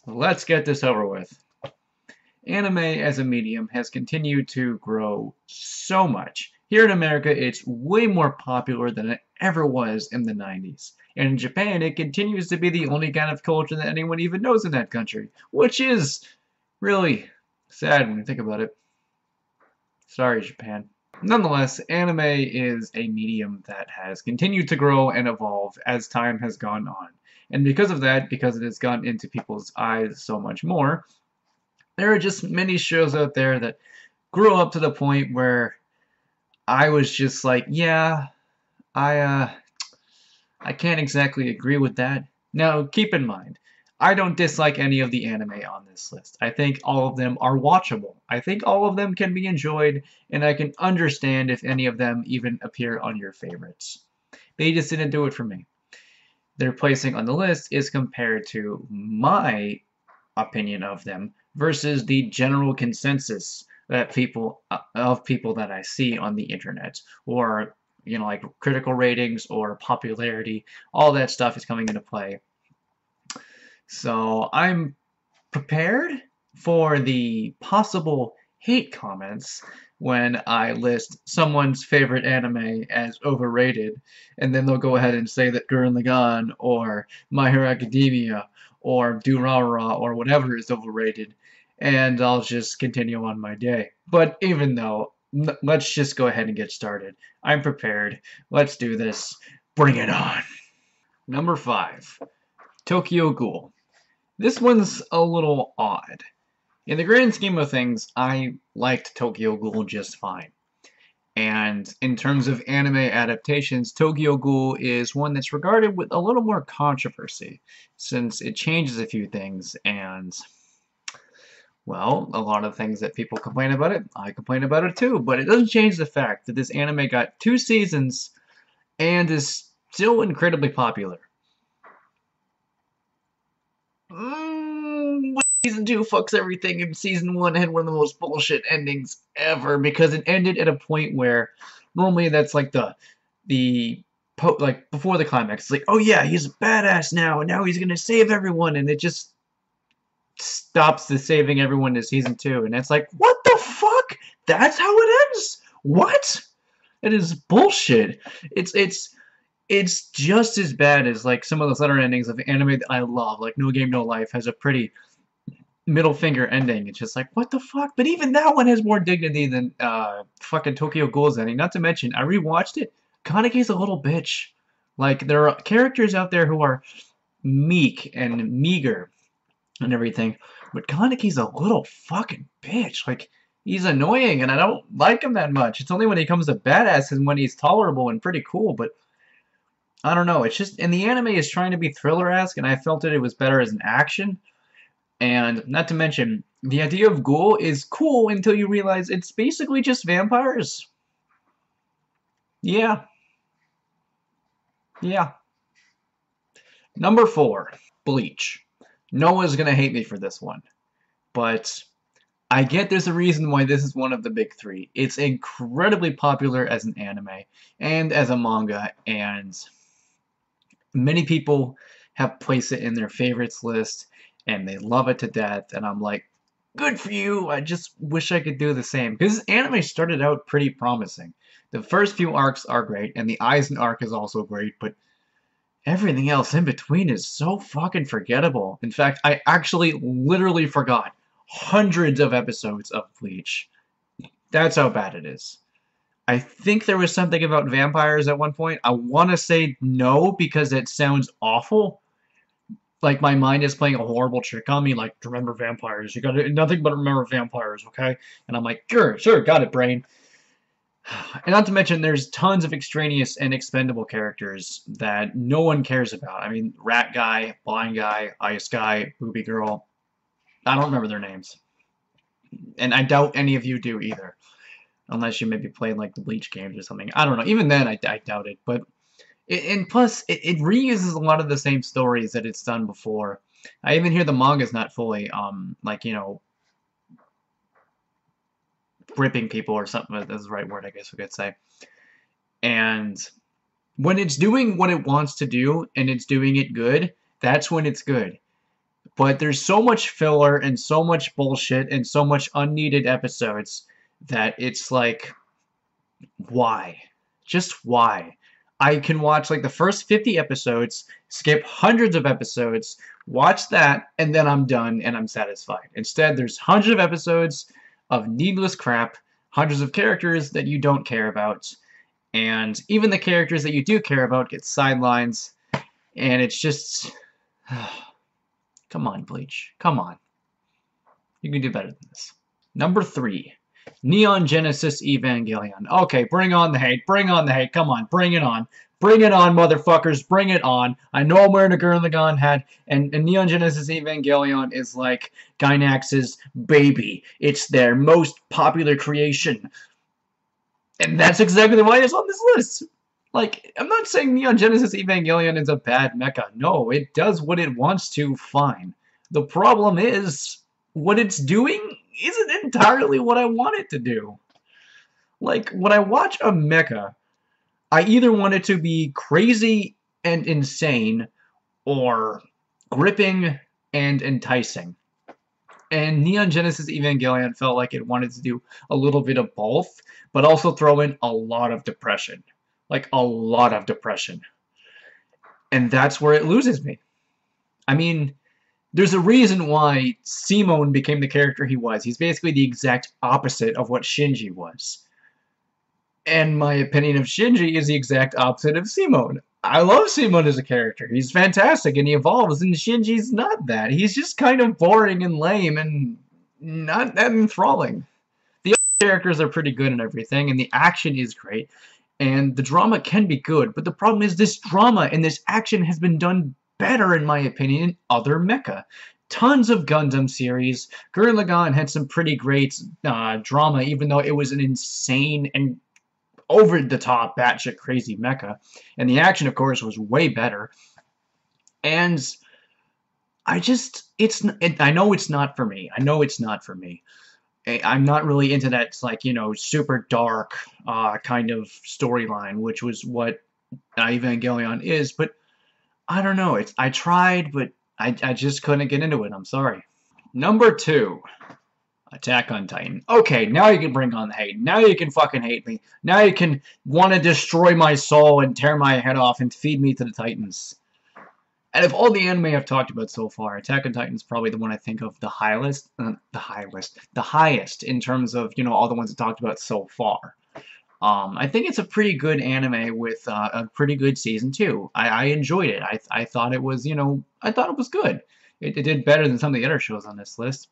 Let's get this over with. Anime as a medium has continued to grow so much. Here in America, it's way more popular than it ever was in the 90s. And in Japan, it continues to be the only kind of culture that anyone even knows in that country, which is really sad when you think about it. Sorry, Japan. Nonetheless, anime is a medium that has continued to grow and evolve as time has gone on. And because of that, because it has gone into people's eyes so much more, there are just many shows out there that grew up to the point where I was just like, yeah, I uh I can't exactly agree with that. Now, keep in mind, I don't dislike any of the anime on this list. I think all of them are watchable. I think all of them can be enjoyed, and I can understand if any of them even appear on your favorites. They just didn't do it for me. Their placing on the list is compared to my opinion of them versus the general consensus that people that I see on the internet, or like critical ratings or popularity. All that stuff is coming into play. So I'm prepared for the possible hate comments when I list someone's favorite anime as overrated, and then they'll go ahead and say that Gurren Lagann or My Hero Academia or Durarara or whatever is overrated, and I'll just continue on my day. But even though, let's just go ahead and get started. I'm prepared. Let's do this. Bring it on. Number 5. Tokyo Ghoul. This one's a little odd. In the grand scheme of things, I liked Tokyo Ghoul just fine. And in terms of anime adaptations, Tokyo Ghoul is one that's regarded with a little more controversy, since it changes a few things, and, well, a lot of things that people complain about it, I complain about it too, but it doesn't change the fact that this anime got 2 seasons and is still incredibly popular. Season 2 fucks everything, and Season 1 had one of the most bullshit endings ever, because it ended at a point where normally that's like like before the climax. It's like, oh yeah, he's a badass now, and now he's gonna save everyone, and it just stops the saving everyone to Season 2, and it's like, what the fuck? That's how it ends? What? It is bullshit. It's just as bad as like some of those other endings of anime that I love, like No Game No Life has a pretty middle finger ending. It's just like, what the fuck? But even that one has more dignity than fucking Tokyo Ghoul's ending. Not to mention, I rewatched it. Kaneki's a little bitch. Like, there are characters out there who are meek and meager and everything, but Kaneki's a little fucking bitch. Like, he's annoying, and I don't like him that much. It's only when he comes to badass and when he's tolerable and pretty cool, but I don't know. It's just, and the anime is trying to be thriller-esque, and I felt that it was better as an action. And not to mention, the idea of Ghoul is cool until you realize it's basically just vampires. Yeah. Yeah. Number 4, Bleach. Noah's gonna hate me for this one, but I get there's a reason why this is one of the big 3. It's incredibly popular as an anime and as a manga, and many people have placed it in their favorites list, and they love it to death, and I'm like, good for you. I just wish I could do the same, because this anime started out pretty promising. The first few arcs are great, and the Aizen arc is also great, but everything else in between is so fucking forgettable. In fact, I actually literally forgot hundreds of episodes of Bleach. That's how bad it is. I think there was something about vampires at one point. I want to say no, because it sounds awful. Like, my mind is playing a horrible trick on me, like, remember vampires. You gotta, nothing but remember vampires, okay? And I'm like, sure, got it, brain. And not to mention, there's tons of extraneous and expendable characters that no one cares about. I mean, Rat Guy, Blind Guy, Ice Guy, Booby Girl. I don't remember their names. And I doubt any of you do either. Unless you maybe played, like, the Bleach games or something. I don't know. Even then, I doubt it. But and plus, it reuses a lot of the same stories that it's done before. I even hear the manga's not fully, like, ripping people or something. That's the right word, I guess we could say. And when it's doing what it wants to do, and it's doing it good, that's when it's good. But there's so much filler and so much bullshit and so much unneeded episodes that it's like, why? Just why? I can watch like the first 50 episodes, skip hundreds of episodes, watch that, and then I'm done and I'm satisfied. Instead, there's hundreds of episodes of needless crap, hundreds of characters that you don't care about, and even the characters that you do care about get sidelines, and it's just... Come on, Bleach. Come on. You can do better than this. Number 3. Neon Genesis Evangelion. Okay, bring on the hate. Bring on the hate. Come on, bring it on. Bring it on, motherfuckers. Bring it on. I know I'm wearing a Gurren Lagann hat, and Neon Genesis Evangelion is like Gainax's baby. It's their most popular creation. And that's exactly why it's on this list. Like, I'm not saying Neon Genesis Evangelion is a bad mecha. No, it does what it wants to fine. The problem is, what it's doing isn't entirely what I want it to do. Like, when I watch a mecha, I either want it to be crazy and insane, or gripping and enticing. And Neon Genesis Evangelion felt like it wanted to do a little bit of both, but also throw in a lot of depression. Like, a lot of depression. And that's where it loses me. I mean, there's a reason why Simone became the character he was. He's basically the exact opposite of what Shinji was. And my opinion of Shinji is the exact opposite of Simone. I love Simone as a character. He's fantastic and he evolves, and Shinji's not that. He's just kind of boring and lame and not that enthralling. The other characters are pretty good and everything, and the action is great, and the drama can be good, but the problem is this drama and this action has been done better, in my opinion, in other mecha. Tons of Gundam series. Gurren Lagann had some pretty great drama, even though it was an insane and over-the-top, batshit crazy mecha. And the action, of course, was way better. And I know it's not for me. I know it's not for me. I'm not really into that, like, you know, super dark kind of storyline, which was what Evangelion is, but I don't know. I tried, but I just couldn't get into it. I'm sorry. Number 2. Attack on Titan. Okay, now you can bring on the hate. Now you can fucking hate me. Now you can want to destroy my soul and tear my head off and feed me to the Titans. Out of all the anime I've talked about so far, Attack on Titan is probably the one I think of the highest in terms of, you know, all the ones I've talked about so far. I think it's a pretty good anime with a pretty good season 2. I enjoyed it. I thought it was, you know, I thought it was good. It did better than some of the other shows on this list.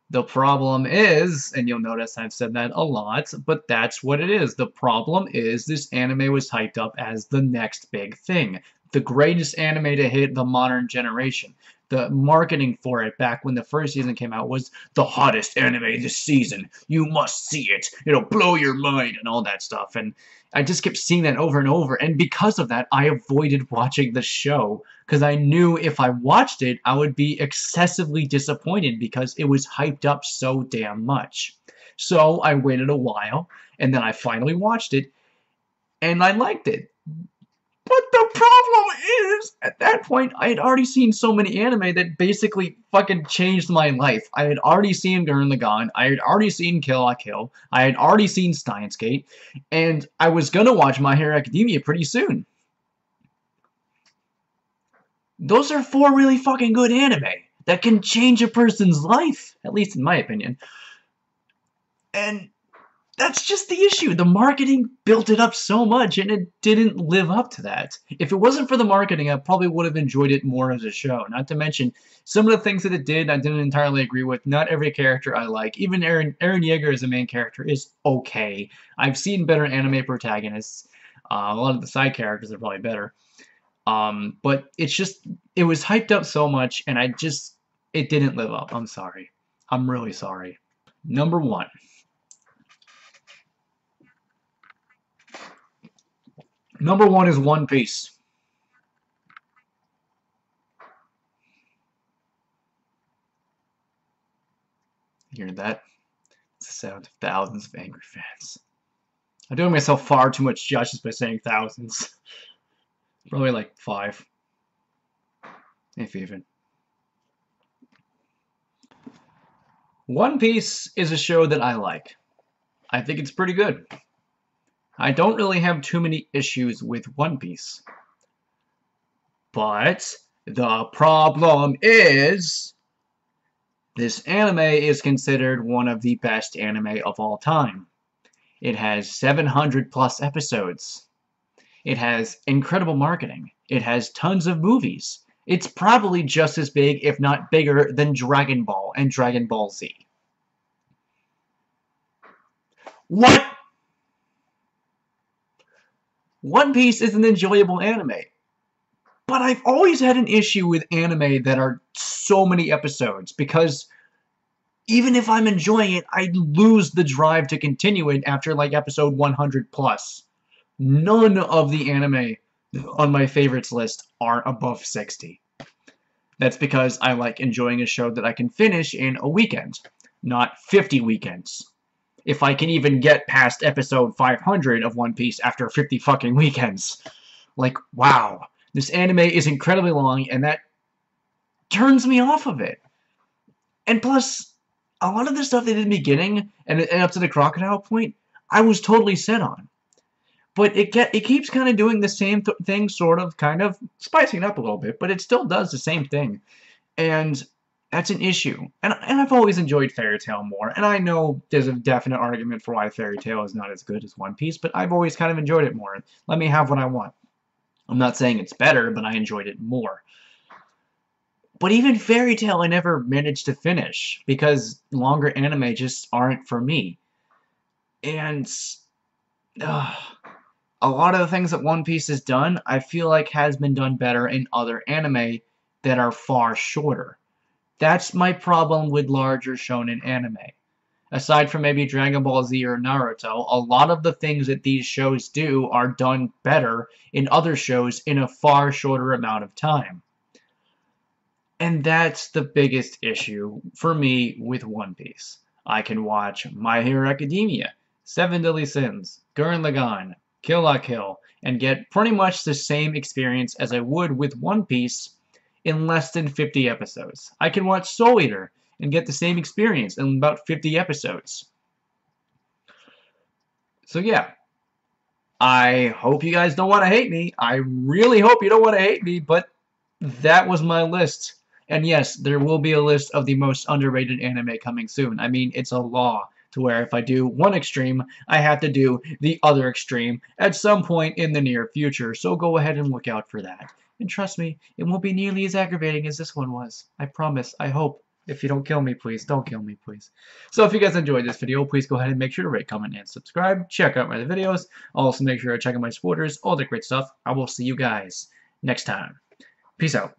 The problem is, and you'll notice I've said that a lot, but that's what it is. The problem is this anime was hyped up as the next big thing. The greatest anime to hit the modern generation. The marketing for it back when the first season came out was the hottest anime this season. You must see it. It'll blow your mind and all that stuff. And I just kept seeing that over and over. And because of that, I avoided watching the show. Because I knew if I watched it, I would be excessively disappointed because it was hyped up so damn much. So I waited a while, and then I finally watched it, and I liked it. But the problem is, at that point, I had already seen so many anime that basically fucking changed my life. I had already seen Gurren Lagann, I had already seen Kill la Kill, I had already seen Steins Gate, and I was gonna watch My Hero Academia pretty soon. Those are 4 really fucking good anime that can change a person's life, at least in my opinion. And that's just the issue. The marketing built it up so much, and it didn't live up to that. If it wasn't for the marketing, I probably would have enjoyed it more as a show. Not to mention, some of the things that it did, I didn't entirely agree with. Not every character I like. Even Eren Yeager as a main character is okay. I've seen better anime protagonists. A lot of the side characters are probably better. But it's just, it was hyped up so much, and it didn't live up. I'm sorry. I'm really sorry. Number 1. Number 1 is One Piece. You hear that? It's the sound of thousands of angry fans. I'm doing myself far too much justice by saying thousands. Probably like 5. If even. One Piece is a show that I like. I think it's pretty good. I don't really have too many issues with One Piece. But the problem is this anime is considered one of the best anime of all time. It has 700 plus episodes. It has incredible marketing. It has tons of movies. It's probably just as big, if not bigger, than Dragon Ball and Dragon Ball Z. What? One Piece is an enjoyable anime. But I've always had an issue with anime that are so many episodes because even if I'm enjoying it, I lose the drive to continue it after like episode 100 plus. None of the anime on my favorites list are above 60. That's because I like enjoying a show that I can finish in a weekend, not 50 weekends. If I can even get past episode 500 of One Piece after 50 fucking weekends. Like, wow. This anime is incredibly long, and that turns me off of it. And plus, a lot of the stuff they did in the beginning, and up to the crocodile point, I was totally set on. But it keeps kind of doing the same thing, sort of, kind of, spicing it up a little bit, but it still does the same thing. And that's an issue. And I've always enjoyed Fairy Tail more, and I know there's a definite argument for why Fairy Tail is not as good as One Piece, but I've always kind of enjoyed it more. Let me have what I want. I'm not saying it's better, but I enjoyed it more. But even Fairy Tail I never managed to finish, because longer anime just aren't for me. And a lot of the things that One Piece has done, I feel like has been done better in other anime that are far shorter. That's my problem with larger shonen anime. Aside from maybe Dragon Ball Z or Naruto, a lot of the things that these shows do are done better in other shows in a far shorter amount of time. And that's the biggest issue for me with One Piece. I can watch My Hero Academia, Seven Deadly Sins, Gurren Lagann, Kill La Kill, and get pretty much the same experience as I would with One Piece in less than 50 episodes. I can watch Soul Eater and get the same experience in about 50 episodes. So yeah, I hope you guys don't want to hate me. I really hope you don't want to hate me, but that was my list. And yes, there will be a list of the most underrated anime coming soon. I mean, it's a law to where if I do one extreme, I have to do the other extreme at some point in the near future. So go ahead and look out for that. And trust me, it won't be nearly as aggravating as this one was. I promise. I hope. If you don't kill me, please. Don't kill me, please. So if you guys enjoyed this video, please go ahead and make sure to rate, comment, and subscribe. Check out my other videos. Also make sure to check out my supporters, all the great stuff. I will see you guys next time. Peace out.